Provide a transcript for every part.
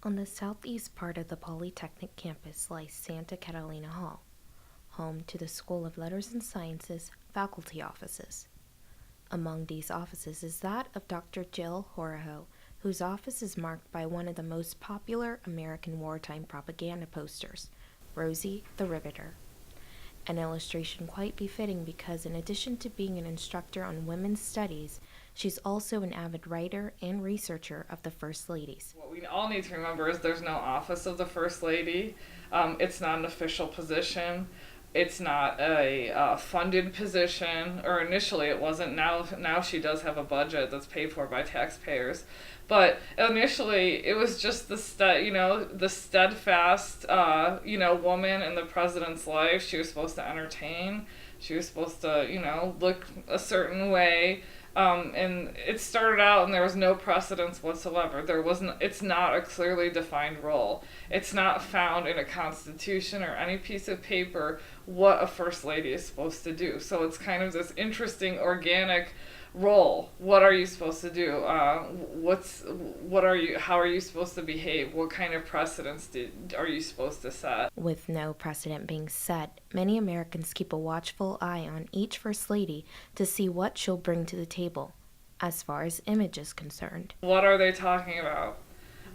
On the southeast part of the Polytechnic campus lies Santa Catalina Hall, home to the School of Letters and Sciences faculty offices. Among these offices is that of Dr. Jill Horoho, whose office is marked by one of the most popular American wartime propaganda posters, Rosie the Riveter. An illustration quite befitting because in addition to being an instructor on women's studies, she's also an avid writer and researcher of the First Ladies. What we all need to remember is there's no office of the First Lady. It's not an official position. It's not a funded position, or initially it wasn't. Now she does have a budget that's paid for by taxpayers, but initially it was just the steadfast woman in the president's life. She was supposed to entertain. She was supposed to look a certain way. And it started out and there was no precedence whatsoever. It's not a clearly defined role. It's not found in a constitution or any piece of paper what a first lady is supposed to do. So it's kind of this interesting organic role. What are you supposed to do? How are you supposed to behave? What kind of precedents are you supposed to set? With no precedent being set, many Americans keep a watchful eye on each First Lady to see what she'll bring to the table, as far as image is concerned. What are they talking about?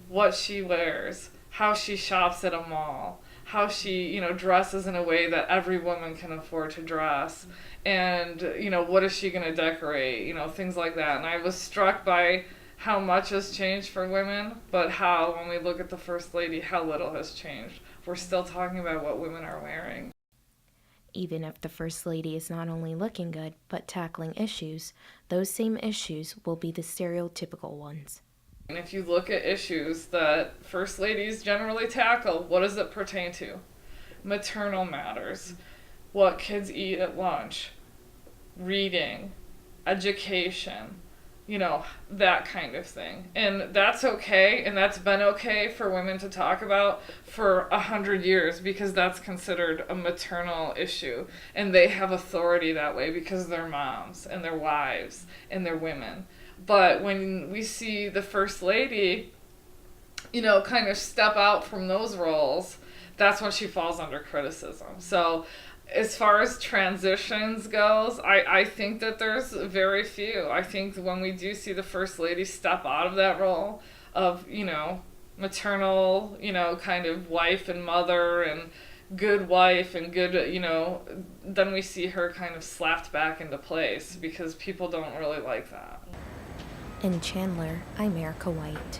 What she wears, how she shops at a mall, how she, dresses in a way that every woman can afford to dress, and, what is she going to decorate, things like that. And I was struck by how much has changed for women, but how, when we look at the First Lady, how little has changed. We're still talking about what women are wearing. Even if the First Lady is not only looking good, but tackling issues, those same issues will be the stereotypical ones. And if you look at issues that First Ladies generally tackle, what does it pertain to? Maternal matters, what kids eat at lunch, reading, education, that kind of thing. And that's okay, and that's been okay for women to talk about for 100 years because that's considered a maternal issue. And they have authority that way because they're moms and they're wives and they're women. But when we see the First Lady, kind of step out from those roles, that's when she falls under criticism. So as far as transitions goes, I think that there's very few. I think when we do see the First Lady step out of that role of, maternal, kind of wife and mother and good wife and good, then we see her kind of slapped back into place because people don't really like that. In Chandler, I'm Erica White.